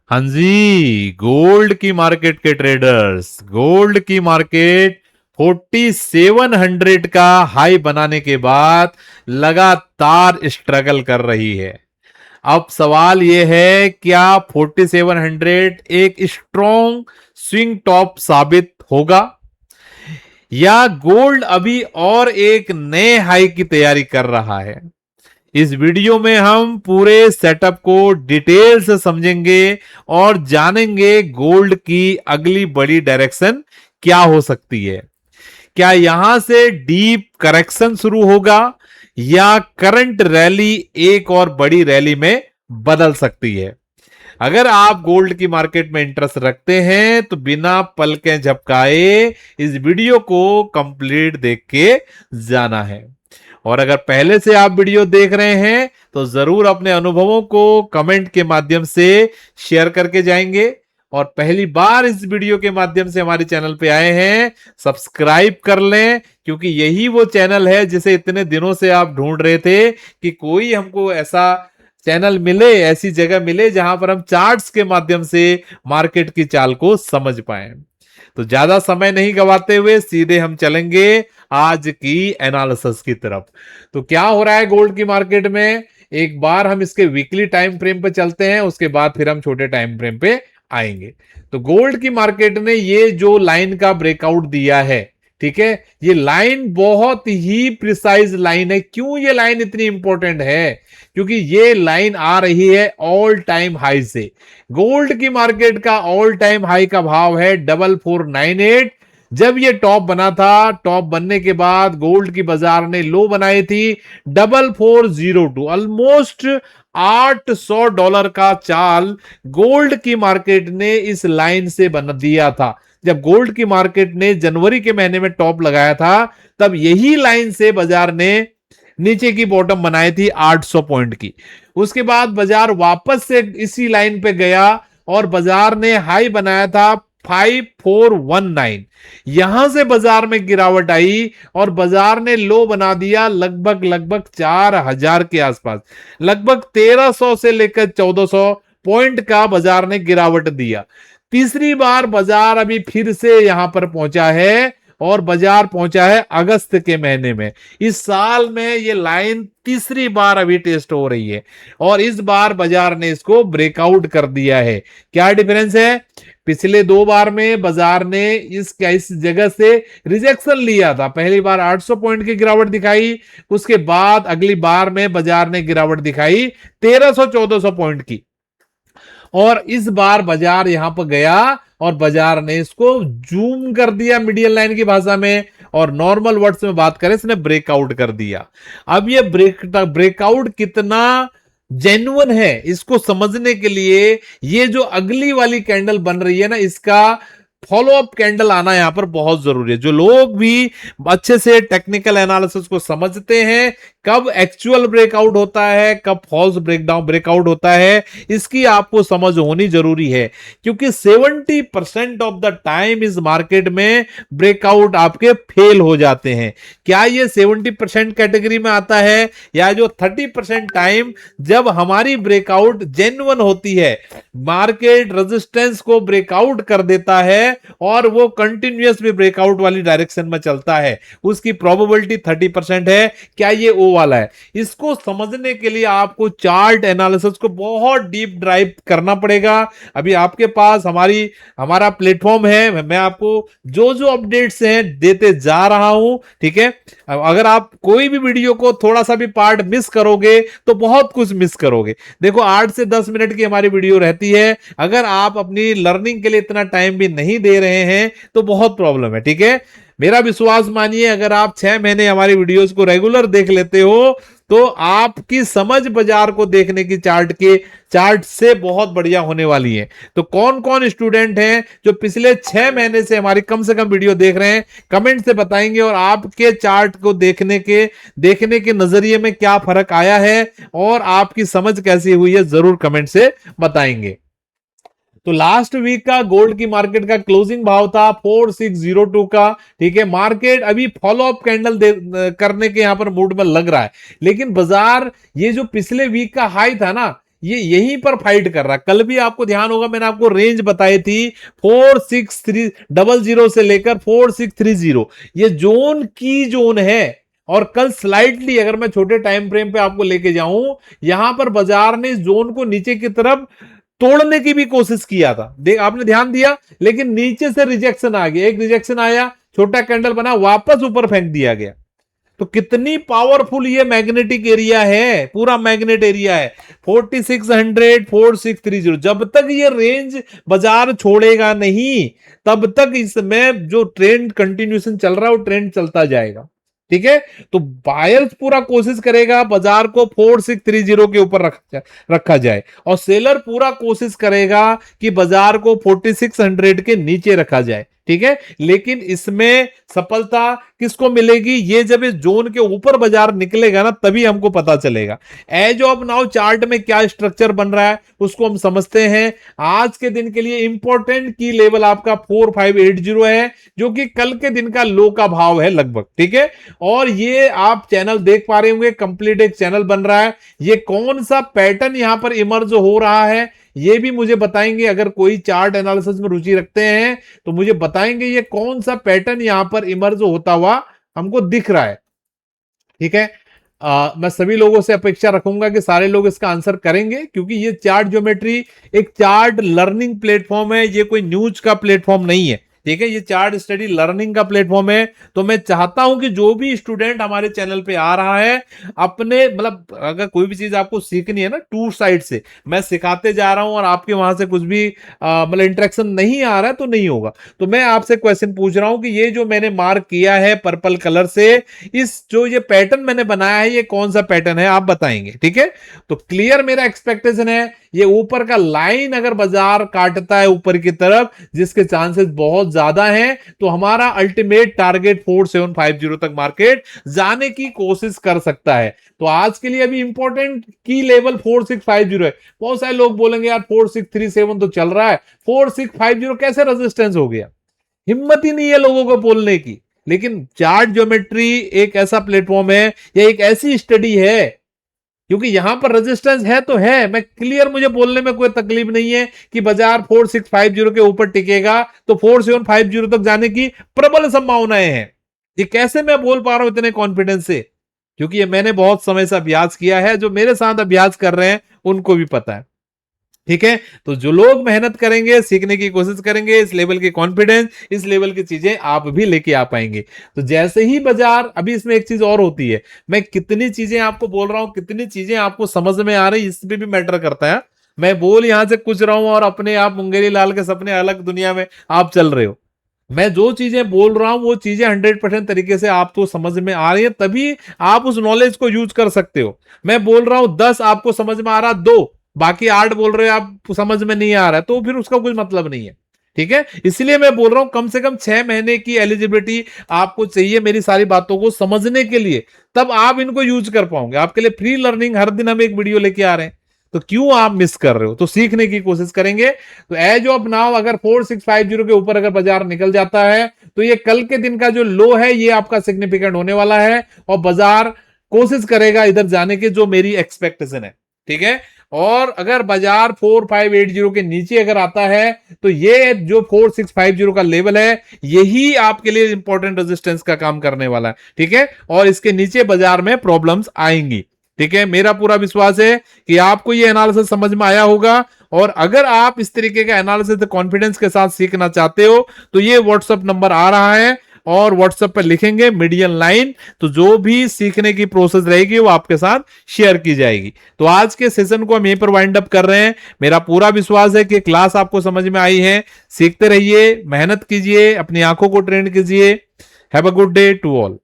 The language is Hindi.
हाँ जी, गोल्ड की मार्केट के ट्रेडर्स, गोल्ड की मार्केट 4700 का हाई बनाने के बाद लगातार स्ट्रगल कर रही है। अब सवाल यह है, क्या 4700 एक स्ट्रॉन्ग स्विंग टॉप साबित होगा, या गोल्ड अभी और एक नए हाई की तैयारी कर रहा है। इस वीडियो में हम पूरे सेटअप को डिटेल से समझेंगे और जानेंगे गोल्ड की अगली बड़ी डायरेक्शन क्या हो सकती है। क्या यहां से डीप करेक्शन शुरू होगा, या करंट रैली एक और बड़ी रैली में बदल सकती है। अगर आप गोल्ड की मार्केट में इंटरेस्ट रखते हैं तो बिना पलकें झपकाए इस वीडियो को कंप्लीट देख के जाना है। और अगर पहले से आप वीडियो देख रहे हैं तो जरूर अपने अनुभवों को कमेंट के माध्यम से शेयर करके जाएंगे। और पहली बार इस वीडियो के माध्यम से हमारे चैनल पे आए हैं, सब्सक्राइब कर लें, क्योंकि यही वो चैनल है जिसे इतने दिनों से आप ढूंढ रहे थे कि कोई हमको ऐसा चैनल मिले, ऐसी जगह मिले जहां पर हम चार्ट्स के माध्यम से मार्केट की चाल को समझ पाए। तो ज्यादा समय नहीं गवाते हुए सीधे हम चलेंगे आज की एनालिसिस की तरफ। तो क्या हो रहा है गोल्ड की मार्केट में, एक बार हम इसके वीकली टाइम फ्रेम पे चलते हैं, उसके बाद फिर हम छोटे टाइम फ्रेम पे आएंगे। तो गोल्ड की मार्केट ने ये जो लाइन का ब्रेकआउट दिया है, ठीक है, ये लाइन बहुत ही प्रिसाइज लाइन है। क्यों ये लाइन इतनी इंपॉर्टेंट है? क्योंकि ये लाइन आ रही है ऑल टाइम हाई से। गोल्ड की मार्केट का ऑल टाइम हाई का भाव है 4498। जब ये टॉप बना था, टॉप बनने के बाद गोल्ड की बाजार ने लो बनाई थी 4402। ऑलमोस्ट $800 का चाल गोल्ड की मार्केट ने इस लाइन से बना दिया था। जब गोल्ड की मार्केट ने जनवरी के महीने में टॉप लगाया था, तब यही लाइन से बाजार ने नीचे की बॉटम बनाई थी 800 पॉइंट की। उसके बाद बाजार वापस से इसी लाइन पे गया और बाजार ने हाई बनाया था 5419। यहां से बाजार में गिरावट आई और बाजार ने लो बना दिया लगभग 4000 के आसपास। लगभग 1300 से लेकर 1400 पॉइंट का बाजार ने गिरावट दिया। तीसरी बार बाजार अभी फिर से यहां पर पहुंचा है और बाजार पहुंचा है अगस्त के महीने में। इस साल में ये लाइन तीसरी बार अभी टेस्ट हो रही है और इस बार बाजार ने इसको ब्रेकआउट कर दिया है। क्या डिफरेंस है? पिछले दो बार में बाजार ने इस जगह से रिजेक्शन लिया था। पहली बार 800 पॉइंट की गिरावट दिखाई, उसके बाद अगली बार में बाजार ने गिरावट दिखाई 1300-1400 पॉइंट की। और इस बार बाजार यहां पर गया और बाजार ने इसको जूम कर दिया मीडियन लाइन की भाषा में, और नॉर्मल वर्ड्स में बात करें इसने ब्रेकआउट कर दिया। अब ये ब्रेकआउट कितना जेन्युइन है इसको समझने के लिए ये जो अगली वाली कैंडल बन रही है ना, इसका फॉलो अप कैंडल आना यहां पर बहुत जरूरी है। जो लोग भी अच्छे से टेक्निकल एनालिसिस को समझते हैं, कब एक्चुअल ब्रेकआउट होता है, कब फॉल्स ब्रेकआउट होता है, इसकी आपको समझ होनी जरूरी है। क्योंकि 70% ऑफ द टाइम इस मार्केट में ब्रेकआउट आपके फेल हो जाते हैं। क्या ये 70% कैटेगरी में आता है, या जो 30% टाइम जब हमारी ब्रेकआउट जेन्युइन होती है, मार्केट रेजिस्टेंस को ब्रेकआउट कर देता है और वो कंटिन्यूअस भी ब्रेकआउट वाली डायरेक्शन में चलता है, उसकी प्रोबेबिलिटी 30% है। क्या ये ओ वाला है? इसको समझने के लिए आपको चार्ट एनालिसिस को बहुत डीप ड्राइव करना पड़ेगा। अभी आपके पास हमारा प्लेटफॉर्म है, मैं आपको जो जो अपडेट्स हैं देते जा रहा हूं, ठीक है। अगर आप कोई भी वीडियो को थोड़ा सा भी पार्ट मिस करोगे तो बहुत कुछ मिस करोगे। देखो 8 से 10 मिनट की हमारी वीडियो रहती है, अगर आप अपनी लर्निंग के लिए इतना टाइम भी नहीं दे रहे हैं तो बहुत प्रॉब्लम है, ठीक है। मेरा विश्वास मानिए, अगर आप 6 महीने हमारी वीडियोस को रेगुलर देख लेते हो तो आपकी समझ बाजार को देखने की चार्ट से बहुत बढ़िया होने वाली है। तो कौन कौन स्टूडेंट हैं जो पिछले 6 महीने से हमारी कम से कम वीडियो देख रहे हैं, कमेंट से बताएंगे, और आपके चार्ट को देखने के नजरिए में क्या फर्क आया है और आपकी समझ कैसी हुई है, जरूर कमेंट से बताएंगे। तो लास्ट वीक का गोल्ड की मार्केट का क्लोजिंग भाव था 4602 का, ठीक है। मार्केट अभी फॉलो अप कैंडल करने के यहां पर मूड में लग रहा है, लेकिन बाजार ये जो पिछले वीक का हाई था ना, ये यहीं पर फाइट कर रहा है। कल भी आपको ध्यान होगा मैंने आपको रेंज बताई थी 46300 से लेकर 4630, ये जोन की जोन है। और कल स्लाइटली अगर मैं छोटे टाइम फ्रेम पे आपको लेके जाऊं, यहां पर बाजार ने इस जोन को नीचे की तरफ तोड़ने की भी कोशिश किया था, देख आपने ध्यान दिया, लेकिन नीचे से रिजेक्शन आ गया, एक रिजेक्शन आया, छोटा कैंडल बना, वापस ऊपर फेंक दिया गया। तो कितनी पावरफुल ये मैग्नेटिक एरिया है, पूरा मैग्नेट एरिया है 4600 4630। जब तक ये रेंज बाजार छोड़ेगा नहीं, तब तक इसमें जो ट्रेंड कंटिन्यूएशन चल रहा है वो ट्रेंड चलता जाएगा। ठीक है, तो बायर्स पूरा कोशिश करेगा बाजार को 4630 के ऊपर रखा जाए, और सेलर पूरा कोशिश करेगा कि बाजार को 4600 के नीचे रखा जाए। ठीक है, लेकिन इसमें सफलता किसको मिलेगी, ये जब इस जोन के ऊपर बाजार निकलेगा ना, तभी हमको पता चलेगा। एज ऑफ नाउ चार्ट में क्या स्ट्रक्चर बन रहा है उसको हम समझते हैं। आज के दिन के लिए इंपॉर्टेंट की लेवल आपका 4580 है, जो कि कल के दिन का लो का भाव है लगभग। ठीक है, और ये आप चैनल देख पा रहे होंगे, कंप्लीट एक चैनल बन रहा है। ये कौन सा पैटर्न यहां पर इमर्ज हो रहा है ये भी मुझे बताएंगे। अगर कोई चार्ट एनालिसिस में रुचि रखते हैं तो मुझे बताएंगे ये कौन सा पैटर्न यहां पर इमर्ज होता हुआ हमको दिख रहा है। ठीक है, मैं सभी लोगों से अपेक्षा रखूंगा कि सारे लोग इसका आंसर करेंगे, क्योंकि ये चार्ट ज्योमेट्री एक चार्ट लर्निंग प्लेटफॉर्म है, ये कोई न्यूज का प्लेटफॉर्म नहीं है। ठीक है, ये चार्ट स्टडी लर्निंग का प्लेटफॉर्म है। तो मैं चाहता हूं कि जो भी स्टूडेंट हमारे चैनल पे आ रहा है, अपने मतलब अगर कोई भी चीज आपको सीखनी है ना, टू साइड से मैं सिखाते जा रहा हूं और आपके वहां से कुछ भी मतलब इंटरेक्शन नहीं आ रहा है तो नहीं होगा। तो मैं आपसे क्वेश्चन पूछ रहा हूं कि ये जो मैंने मार्क किया है पर्पल कलर से, इस जो ये पैटर्न मैंने बनाया है ये कौन सा पैटर्न है आप बताएंगे। ठीक है, तो क्लियर मेरा एक्सपेक्टेशन है ये ऊपर का लाइन अगर बाजार काटता है ऊपर की तरफ, जिसके चांसेस बहुत ज्यादा हैं, तो हमारा अल्टीमेट टारगेट 4750 तक मार्केट जाने की कोशिश कर सकता है। तो आज के लिए अभी इंपॉर्टेंट की लेवल 4650 है। बहुत सारे लोग बोलेंगे यार 4637 तो चल रहा है, 4650 कैसे रेजिस्टेंस हो गया। हिम्मत ही नहीं है लोगों को बोलने की। लेकिन चार्ट ज्योमेट्री एक ऐसा प्लेटफॉर्म है या एक ऐसी स्टडी है, क्योंकि यहां पर रेजिस्टेंस है तो है, मैं क्लियर, मुझे बोलने में कोई तकलीफ नहीं है कि बाजार 4650 के ऊपर टिकेगा तो 4750 तक जाने की प्रबल संभावनाएं हैं। ये कैसे मैं बोल पा रहा हूं इतने कॉन्फिडेंस से, क्योंकि ये मैंने बहुत समय से अभ्यास किया है, जो मेरे साथ अभ्यास कर रहे हैं उनको भी पता है। ठीक है, तो जो लोग मेहनत करेंगे, सीखने की कोशिश करेंगे, इस लेवल की कॉन्फिडेंस, इस लेवल की चीजें आप भी लेके आ पाएंगे। तो जैसे ही बाजार, अभी इसमें एक चीज और होती है, मैं कितनी चीजें आपको बोल रहा हूं, कितनी चीजें आपको समझ में आ रही, इस पे भी मैटर करता है। मैं बोल यहां से कुछ रहा हूं और अपने आप मुंगेरी लाल के सपने अलग दुनिया में आप चल रहे हो। मैं जो चीजें बोल रहा हूं वो चीजें 100% तरीके से आपको समझ में आ रही है, तभी आप उस नॉलेज को यूज कर सकते हो। मैं बोल रहा हूं 10 आपको समझ में आ रहा, 2 बाकी 8 बोल रहे हो आप समझ में नहीं आ रहा है, तो फिर उसका कोई मतलब नहीं है। ठीक है, इसलिए मैं बोल रहा हूं कम से कम 6 महीने की एलिजिबिलिटी आपको चाहिए मेरी सारी बातों को समझने के लिए, तब आप इनको यूज कर पाओगे। आपके लिए फ्री लर्निंग हर दिन हम एक वीडियो लेके आ रहे हैं, तो क्यों आप मिस कर रहे हो। तो सीखने की कोशिश करेंगे। तो एज ऑफ नाउ अगर 4650 के ऊपर अगर बाजार निकल जाता है, तो ये कल के दिन का जो लो है ये आपका सिग्निफिकेंट होने वाला है, और बाजार कोशिश करेगा इधर जाने की, जो मेरी एक्सपेक्टेशन है। ठीक है, और अगर बाजार 4580 के नीचे अगर आता है, तो ये जो 4650 का लेवल है यही आपके लिए इंपॉर्टेंट रेजिस्टेंस का काम करने वाला है। ठीक है, और इसके नीचे बाजार में प्रॉब्लम्स आएंगी। ठीक है, मेरा पूरा विश्वास है कि आपको ये एनालिसिस समझ में आया होगा, और अगर आप इस तरीके का एनालिसिस कॉन्फिडेंस के साथ सीखना चाहते हो, तो ये व्हाट्सएप नंबर आ रहा है, और व्हाट्सएप पर लिखेंगे मीडियन लाइन, तो जो भी सीखने की प्रोसेस रहेगी वो आपके साथ शेयर की जाएगी। तो आज के सेशन को हम यहीं पर वाइंड अप कर रहे हैं। मेरा पूरा विश्वास है कि क्लास आपको समझ में आई है। सीखते रहिए, मेहनत कीजिए, अपनी आंखों को ट्रेन कीजिए। Have a good day to all.